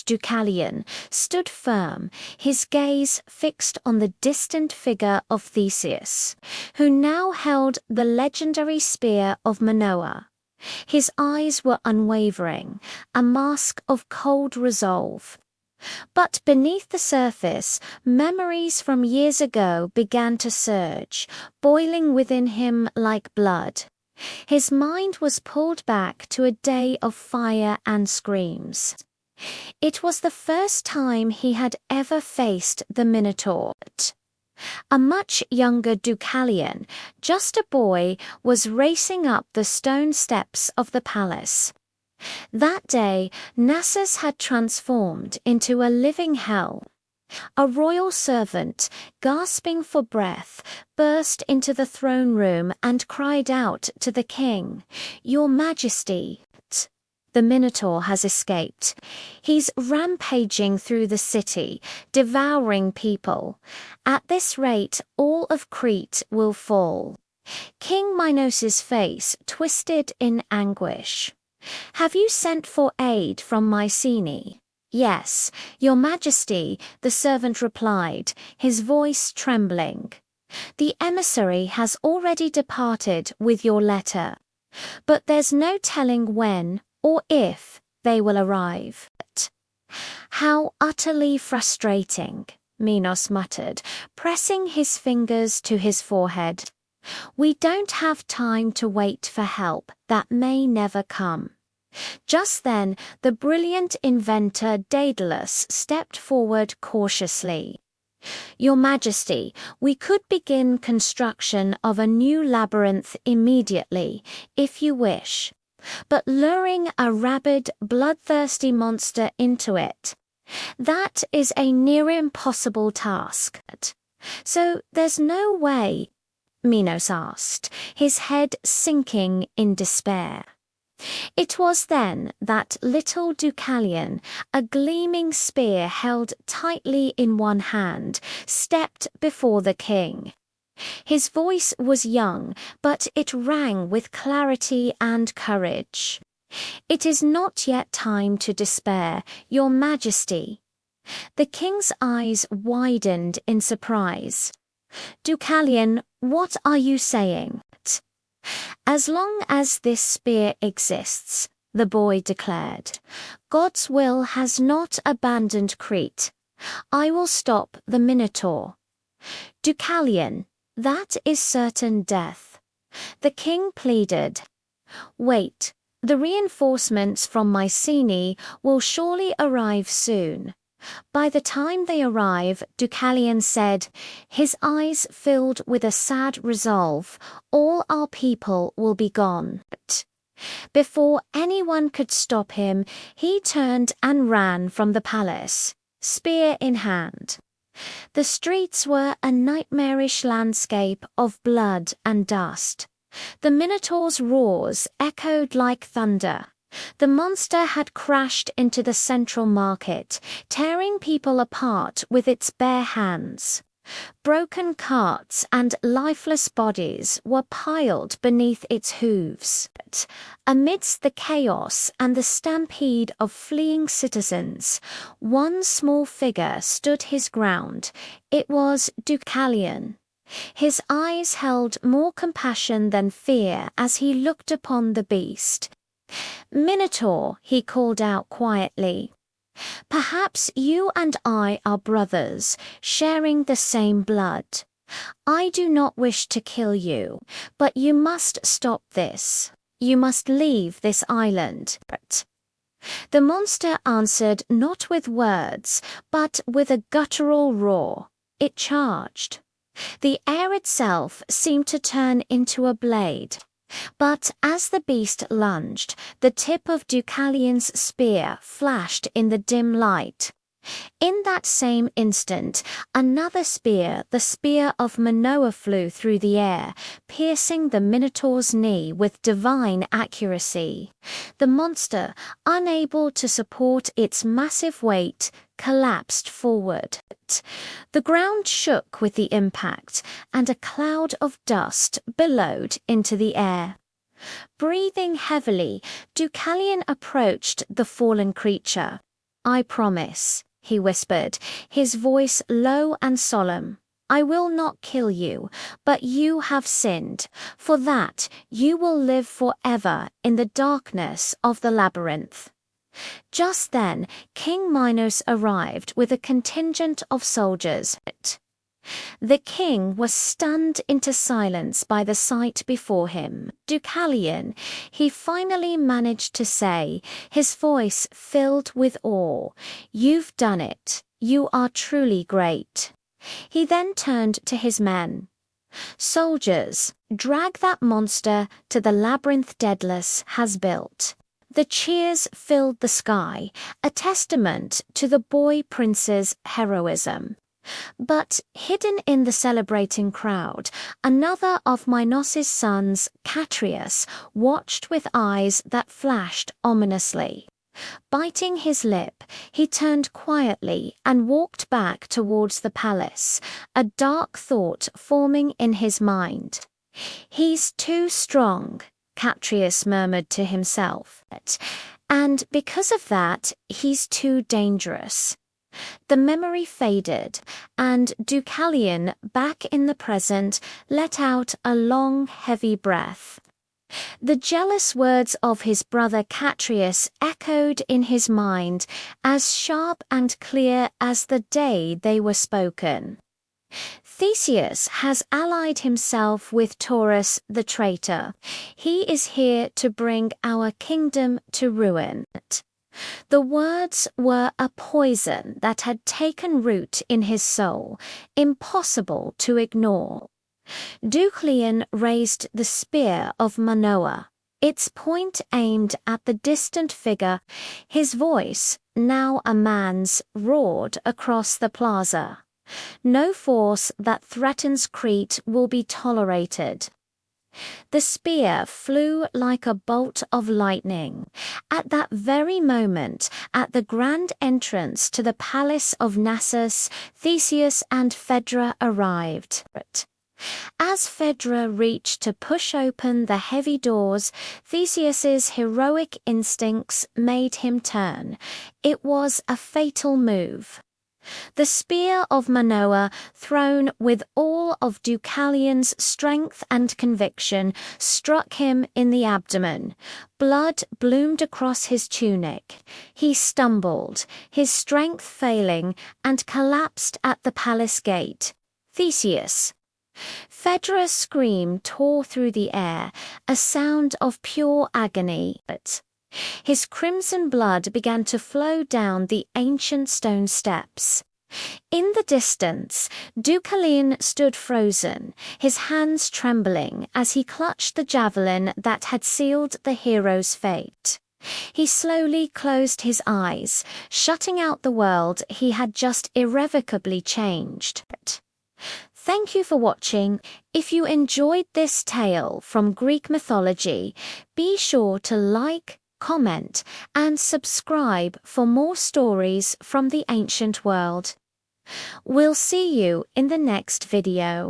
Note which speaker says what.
Speaker 1: giant Deucalion stood firm, his gaze fixed on the distant figure of Theseus, who now held the legendary spear of Minotaur. His eyes were unwavering, a mask of cold resolve. But beneath the surface, memories from years ago began to surge, boiling within him like blood. His mind was pulled back to a day of fire and screams. It was the first time he had ever faced the Minotaur. A much younger Deucalion, just a boy, was racing up the stone steps of the palace. That day, Nessus had transformed into a living hell. A royal servant, gasping for breath, burst into the throne room and cried out to the king, "Your Majesty, the Minotaur has escaped. He's rampaging through the city, devouring people. At this rate, all of Crete will fall." King Minos' face twisted in anguish. "Have you sent for aid from Mycenae?" "Yes, Your Majesty," the servant replied, his voice trembling. "The emissary has already departed with your letter. But there's no telling when or if they will arrive." "How utterly frustrating," Minos muttered, pressing his fingers to his forehead. "We don't have time to wait for help that may never come." Just then, the brilliant inventor Daedalus stepped forward cautiously. "Your Majesty, we could begin construction of a new labyrinth immediately, if you wish. But luring a rabid, bloodthirsty monster into it, that is a near impossible task." "So there's no way?" Minos asked, his head sinking in despair. It was then that little Deucalion, a gleaming spear held tightly in one hand, stepped before the king. His voice was young, but it rang with clarity and courage. "It is not yet time to despair, Your Majesty." The king's eyes widened in surprise. "Deucalion, what are you saying?" "As long as this spear exists," the boy declared, "God's will has not abandoned Crete. I will stop the Minotaur." "Deucalion, that is certain death." The king pleaded. "Wait, the reinforcements from Mycenae will surely arrive soon." By the time they arrive, Deucalion said, his eyes filled with a sad resolve, "all our people will be gone." Before anyone could stop him, he turned and ran from the palace, spear in hand. The streets were a nightmarish landscape of blood and dust. The Minotaur's roars echoed like thunder. The monster had crashed into the central market, tearing people apart with its bare hands. Broken carts and lifeless bodies were piled beneath its hooves. Amidst the chaos and the stampede of fleeing citizens, one small figure stood his ground. It was Deucalion. His eyes held more compassion than fear as he looked upon the beast. "Minotaur," he called out quietly, "perhaps you and I are brothers, sharing the same blood. I do not wish to kill you, but you must stop this. You must leave this island." The monster answered not with words, but with a guttural roar. It charged. The air itself seemed to turn into a blade. But as the beast lunged, the tip of Deucalion's spear flashed in the dim light. In that same instant, another spear, the spear of Minotaur, flew through the air, piercing the Minotaur's knee with divine accuracy. The monster, unable to support its massive weight, collapsed forward. The ground shook with the impact, and a cloud of dust billowed into the air. Breathing heavily, Deucalion approached the fallen creature. "I promise," he whispered, his voice low and solemn. "I will not kill you, but you have sinned. For that, you will live forever in the darkness of the labyrinth." Just then, King Minos arrived with a contingent of soldiers. The king was stunned into silence by the sight before him. "DEUCALION," he finally managed to say, his voice filled with awe. "You've done it. You are truly great." He then turned to his men. "Soldiers, drag that monster to the labyrinth Daedalus has built." The cheers filled the sky, a testament to the boy prince's heroism. But hidden in the celebrating crowd, another of Minos' sons, Catreus, watched with eyes that flashed ominously. Biting his lip, he turned quietly and walked back towards the palace, a dark thought forming in his mind. "He's too strong," Catreus murmured to himself, "and because of that, he's too dangerous." The memory faded, and DEUCALION, back in the present, let out a long, heavy breath. The jealous words of his brother Catreus echoed in his mind, as sharp and clear as the day they were spoken. "Theseus has allied himself with Taurus the traitor. He is here to bring our kingdom to ruin." The words were a poison that had taken root in his soul, impossible to ignore. DEUCALION raised the spear of Manoa, its point aimed at the distant figure. His voice, now a man's, roared across the plaza. "No force that threatens Crete will be tolerated." The spear flew like a bolt of lightning. At that very moment, at the grand entrance to the palace of Knossos, Theseus and Phaedra arrived. As Phaedra reached to push open the heavy doors, Theseus's heroic instincts made him turn. It was a fatal move. The spear of Manoa, thrown with all of DEUCALION's strength and conviction, struck him in the abdomen. Blood bloomed across his tunic. He stumbled, his strength failing, and collapsed at the palace gate. "Theseus!" Phaedra's scream tore through the air, a sound of pure agony. His crimson blood began to flow down the ancient stone steps. In the distance, DEUCALION stood frozen, his hands trembling as he clutched the javelin that had sealed the hero's fate. He slowly closed his eyes, shutting out the world he had just irrevocably changed. Thank you for watching. If you enjoyed this tale from Greek mythology, be sure to like, comment, and subscribe for more stories from the ancient world. We'll see you in the next video.